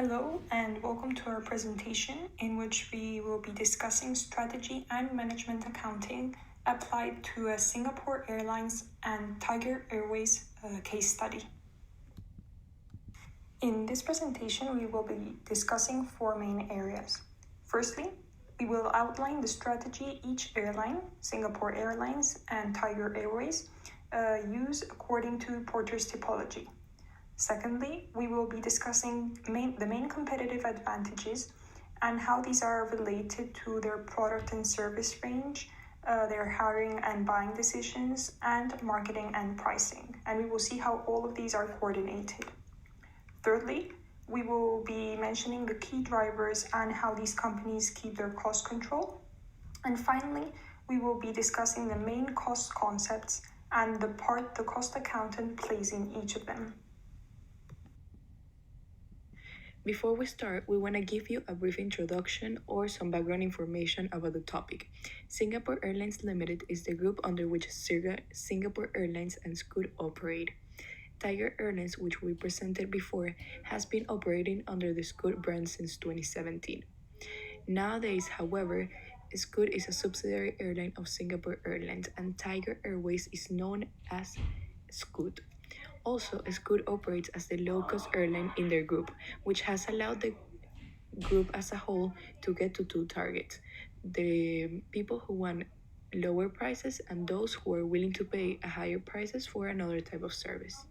Hello and welcome to our presentation in which we will be discussing strategy and management accounting applied to a Singapore Airlines and Tiger Airways case study. In this presentation, we will be discussing four main areas. Firstly, we will outline the strategy each airline, Singapore Airlines and Tiger Airways, use according to Porter's typology. Secondly, we will be discussing the main competitive advantages and how these are related to their product and service range, their hiring and buying decisions, and marketing and pricing. And we will see how all of these are coordinated. Thirdly, we will be mentioning the key drivers and how these companies keep their cost control. And finally, we will be discussing the main cost concepts and the part the cost accountant plays in each of them. Before we start, we want to give you a brief introduction or some background information about the topic. Singapore Airlines Limited is the group under which Singapore Airlines and Scoot operate. Tiger Airlines, which we presented before, has been operating under the Scoot brand since 2017. Nowadays, however, Scoot is a subsidiary airline of Singapore Airlines and Tiger Airways is known as Scoot. Also, Scoot operates as the low-cost airline in their group, which has allowed the group as a whole to get to two targets: the people who want lower prices and those who are willing to pay a higher prices for another type of service.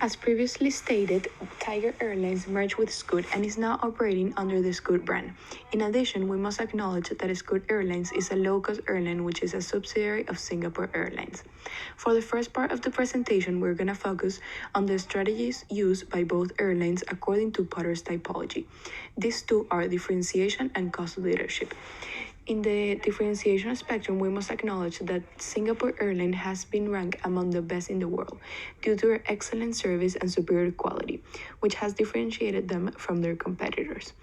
As previously stated, Tiger Airlines merged with Scoot and is now operating under the Scoot brand. In addition, we must acknowledge that Scoot Airlines is a low-cost airline which is a subsidiary of Singapore Airlines. For the first part of the presentation, we're going to focus on the strategies used by both airlines according to Potter's typology. These two are differentiation and cost leadership. In the differentiation spectrum, we must acknowledge that Singapore Airlines has been ranked among the best in the world due to their excellent service and superior quality, which has differentiated them from their competitors.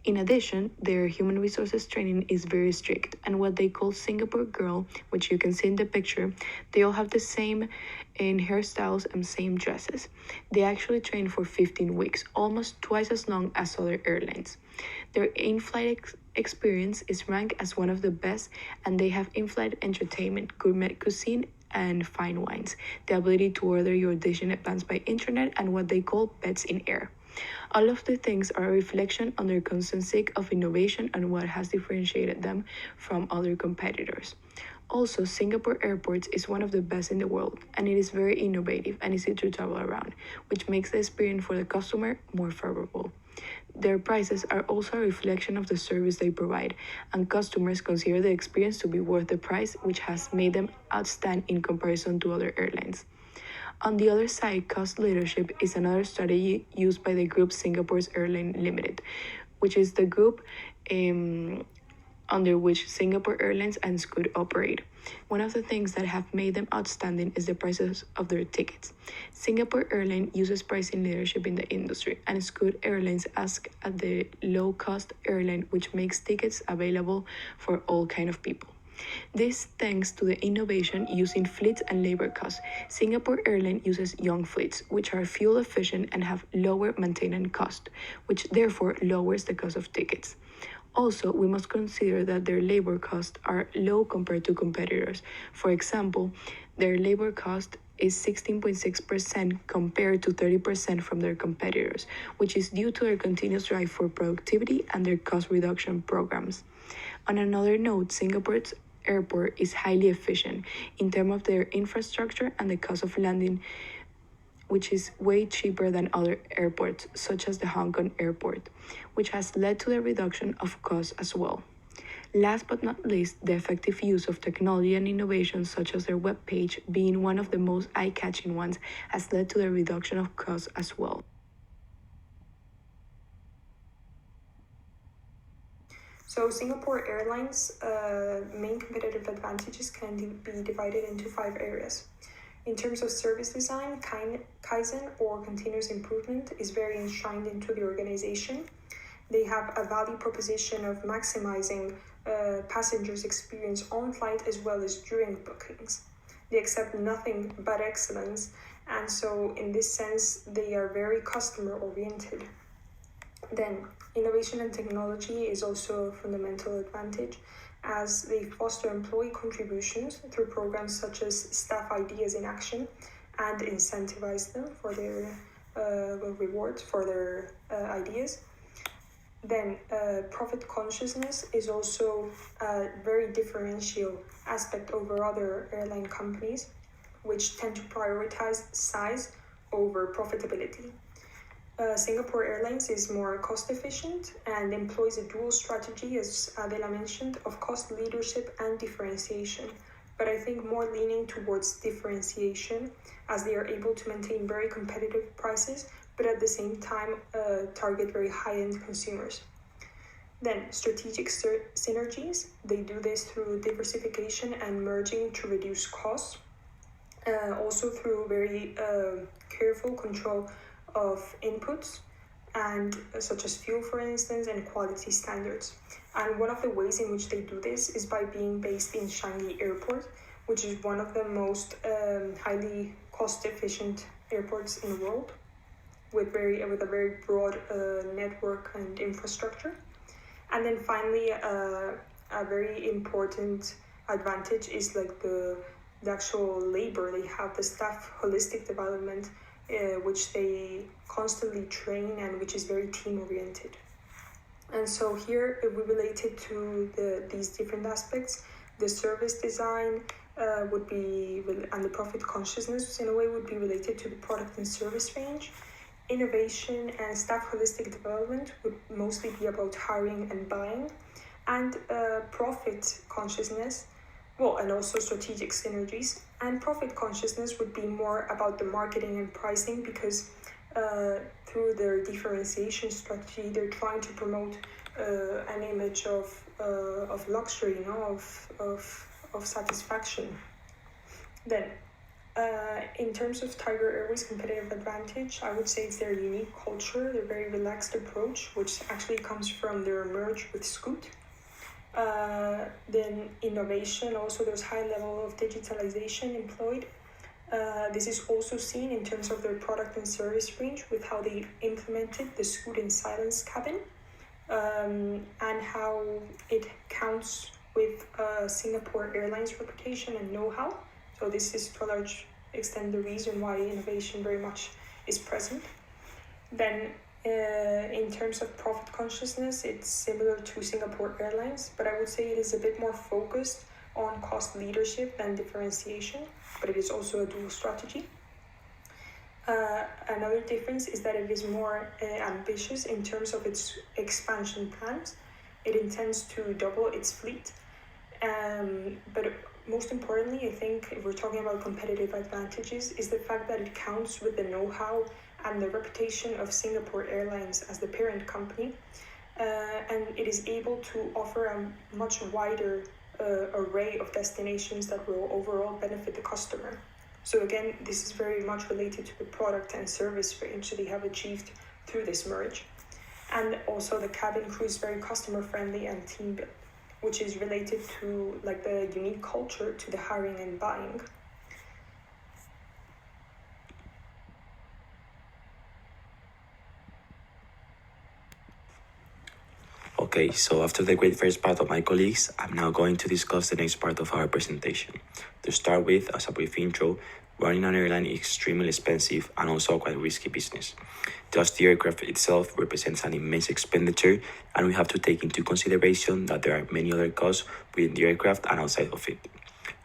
In addition, their human resources training is very strict, and what they call Singapore Girl, which you can see in the picture, they all have the same in hairstyles and same dresses. They actually train for 15 weeks, almost twice as long as other airlines. Their in-flight experience is ranked as one of the best, and they have in-flight entertainment, gourmet cuisine, and fine wines, the ability to order your dish in advance by internet, and what they call pets in air. All of the things are a reflection on their constant seek of innovation and what has differentiated them from other competitors. Also, Singapore Airports is one of the best in the world, and it is very innovative and easy to travel around, which makes the experience for the customer more favorable. Their prices are also a reflection of the service they provide, and customers consider the experience to be worth the price, which has made them outstand in comparison to other airlines. On the other side, cost leadership is another strategy used by the group Singapore's Airline Limited, which is the group under which Singapore Airlines and Scoot operate. One of the things that have made them outstanding is the prices of their tickets. Singapore Airlines uses pricing leadership in the industry, and Scoot Airlines acts as the low-cost airline which makes tickets available for all kind of people. This thanks to the innovation using fleets and labor costs. Singapore Airlines uses young fleets, which are fuel efficient and have lower maintenance cost, which therefore lowers the cost of tickets. Also, we must consider that their labor costs are low compared to competitors. For example, their labor cost is 16.6% compared to 30% from their competitors, which is due to their continuous drive for productivity and their cost reduction programs. On another note, Singapore's airport is highly efficient in terms of their infrastructure and the cost of landing, which is way cheaper than other airports, such as the Hong Kong airport, which has led to the reduction of costs as well. Last but not least, the effective use of technology and innovation, such as their web page being one of the most eye-catching ones, has led to the reduction of costs as well. So Singapore Airlines' main competitive advantages can be divided into 5 areas. In terms of service design, Kaizen or continuous improvement is very enshrined into the organization. They have a value proposition of maximizing passengers' experience on flight as well as during bookings. They accept nothing but excellence And so in this sense, they are very customer oriented. Then innovation and technology is also a fundamental advantage, as they foster employee contributions through programs such as Staff Ideas in Action and incentivize them for their rewards for their ideas. Then profit consciousness is also a very differential aspect over other airline companies, which tend to prioritize size over profitability. Singapore Airlines is more cost efficient and employs a dual strategy, as Adela mentioned, of cost leadership and differentiation. But I think more leaning towards differentiation, as they are able to maintain very competitive prices, but at the same time target very high-end consumers. Then strategic synergies, they do this through diversification and merging to reduce costs. Also through very careful control of inputs, and such as fuel, for instance, and quality standards. And one of the ways in which they do this is by being based in Changi Airport, which is one of the most highly cost-efficient airports in the world, with a very broad network and infrastructure. And then finally, a very important advantage is like the actual labor. They have the staff holistic development, which they constantly train and which is very team-oriented. And so here we related to these different aspects. The service design would be, and the profit consciousness in a way would be related to the product and service range. Innovation and staff holistic development would mostly be about hiring and buying. And profit consciousness, and also strategic synergies. And profit consciousness would be more about the marketing and pricing, because through their differentiation strategy, they're trying to promote an image of luxury, of satisfaction. Then, in terms of Tiger Airways' competitive advantage, I would say it's their unique culture, their very relaxed approach, which actually comes from their merge with Scoot. Then innovation, also there's high level of digitalization employed. This is also seen in terms of their product and service range, with how they implemented the Scoot in Silence cabin, and how it counts with Singapore Airlines reputation and know-how. So this is to a large extent the reason why innovation very much is present. Then in terms of profit consciousness, it's similar to Singapore Airlines, but I would say it is a bit more focused on cost leadership than differentiation, but it is also a dual strategy. Another difference is that it is more ambitious in terms of its expansion plans. It intends to double its fleet, but most importantly, I think if we're talking about competitive advantages, is the fact that it counts with the know-how and the reputation of Singapore Airlines as the parent company, and it is able to offer a much wider array of destinations that will overall benefit the customer. So again, this is very much related to the product and service range that they have achieved through this merge. And also the cabin crew is very customer friendly and team built, which is related to like the unique culture to the hiring and buying. Okay, so after the great first part of my colleagues, I'm now going to discuss the next part of our presentation. To start with, as a brief intro, running an airline is extremely expensive and also a quite risky business. Just the aircraft itself represents an immense expenditure, and we have to take into consideration that there are many other costs within the aircraft and outside of it.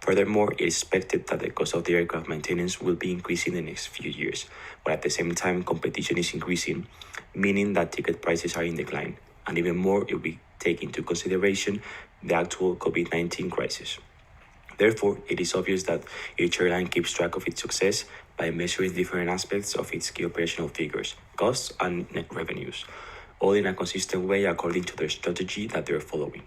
Furthermore, it is expected that the cost of the aircraft maintenance will be increasing in the next few years, while at the same time competition is increasing, meaning that ticket prices are in decline. And even more if we take into consideration the actual COVID-19 crisis. Therefore, it is obvious that each airline keeps track of its success by measuring different aspects of its key operational figures, costs and net revenues, all in a consistent way according to their strategy that they are following.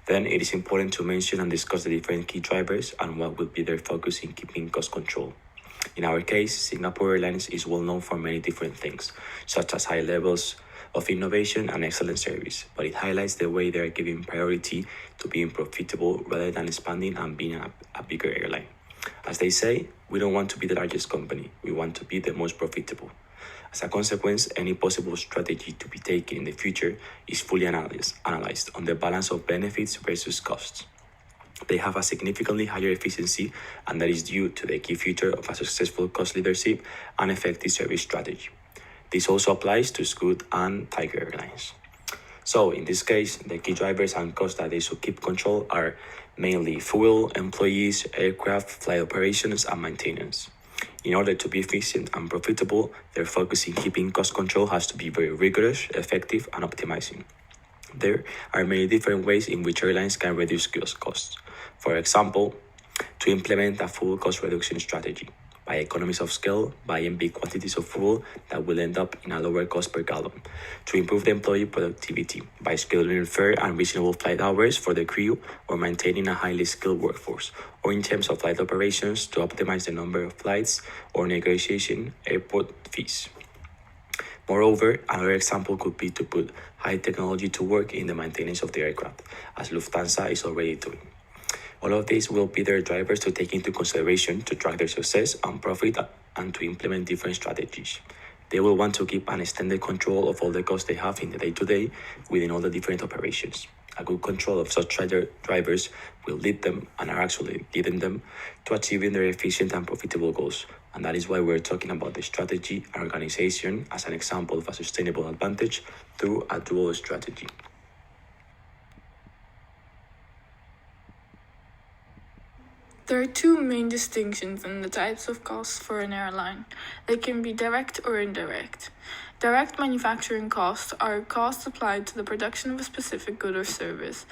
Then it is important to mention and discuss the different key drivers and what will be their focus in keeping cost control. In our case, Singapore Airlines is well known for many different things, such as high levels of innovation and excellent service, but it highlights the way they are giving priority to being profitable rather than expanding and being a bigger airline. As they say, we don't want to be the largest company, we want to be the most profitable. As a consequence, any possible strategy to be taken in the future is fully analyzed on the balance of benefits versus costs. They have a significantly higher efficiency, and that is due to the key feature of a successful cost leadership and effective service strategy. This also applies to Scoot and Tiger Airlines. So, in this case, the key drivers and costs that they should keep control are mainly fuel, employees, aircraft, flight operations, and maintenance. In order to be efficient and profitable, their focus in keeping cost control has to be very rigorous, effective, and optimizing. There are many different ways in which airlines can reduce costs. For example, to implement a full cost reduction strategy, by economies of scale, buying big quantities of fuel that will end up in a lower cost per gallon, to improve the employee productivity, by scheduling fair and reasonable flight hours for the crew or maintaining a highly skilled workforce, or in terms of flight operations, to optimize the number of flights or negotiation airport fees. Moreover, another example could be to put high technology to work in the maintenance of the aircraft, as Lufthansa is already doing. All of these will be their drivers to take into consideration to track their success and profit and to implement different strategies. They will want to keep an extended control of all the costs they have in the day-to-day within all the different operations. A good control of such drivers will lead them and are actually leading them to achieving their efficient and profitable goals. And that is why we're talking about the strategy and organization as an example of a sustainable advantage through a dual strategy. There are two main distinctions in the types of costs for an airline. They can be direct or indirect. Direct manufacturing costs are costs applied to the production of a specific good or service.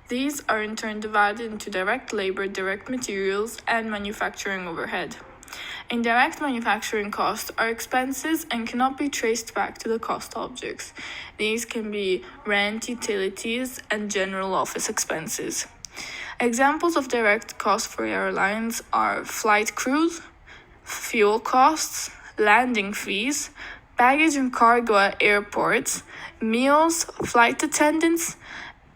These are in turn divided into direct labor, direct materials, and manufacturing overhead. Indirect manufacturing costs are expenses and cannot be traced back to the cost objects. These can be rent, utilities, and general office expenses. Examples of direct costs for airlines are flight crews, fuel costs, landing fees, baggage and cargo at airports, meals, flight attendants,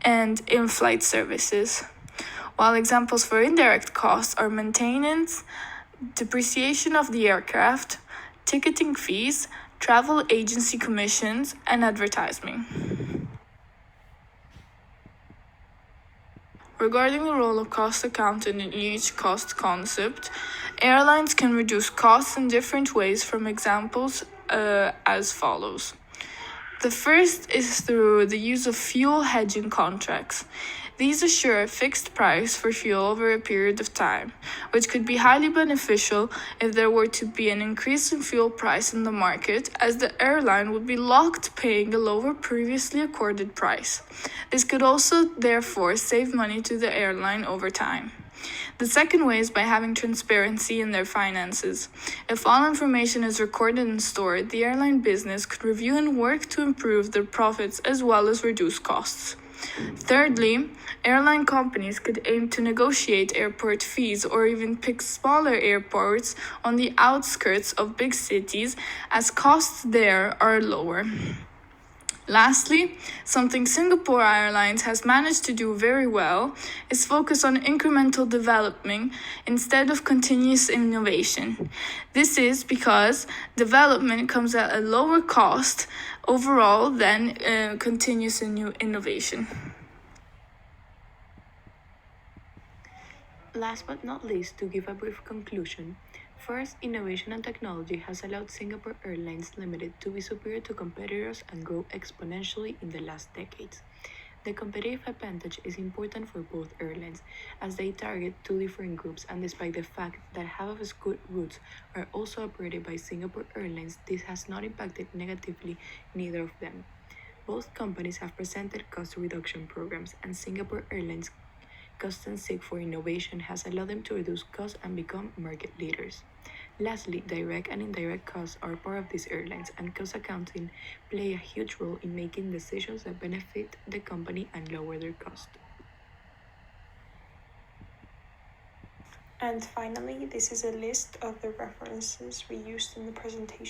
and in-flight services. While examples for indirect costs are maintenance, depreciation of the aircraft, ticketing fees, travel agency commissions, and advertising. Regarding the role of cost accountant in each cost concept, airlines can reduce costs in different ways from examples as follows. The first is through the use of fuel hedging contracts. These assure a fixed price for fuel over a period of time, which could be highly beneficial if there were to be an increase in fuel price in the market, as the airline would be locked paying a lower previously accorded price. This could also, therefore, save money to the airline over time. The second way is by having transparency in their finances. If all information is recorded and stored, the airline business could review and work to improve their profits as well as reduce costs. Thirdly, airline companies could aim to negotiate airport fees or even pick smaller airports on the outskirts of big cities, as costs there are lower. Lastly, something Singapore Airlines has managed to do very well is focus on incremental development instead of continuous innovation. This is because development comes at a lower cost overall than continuous innovation. Last but not least, to give a brief conclusion, first, innovation and technology has allowed Singapore Airlines Limited to be superior to competitors and grow exponentially in the last decades. The competitive advantage is important for both airlines, as they target two different groups, and despite the fact that half of Scoot routes are also operated by Singapore Airlines, this has not impacted negatively neither of them. Both companies have presented cost reduction programs, and Singapore Airlines' constant seek for innovation has allowed them to reduce costs and become market leaders. Lastly, direct and indirect costs are part of these airlines, and cost accounting play a huge role in making decisions that benefit the company and lower their cost. And finally, this is a list of the references we used in the presentation.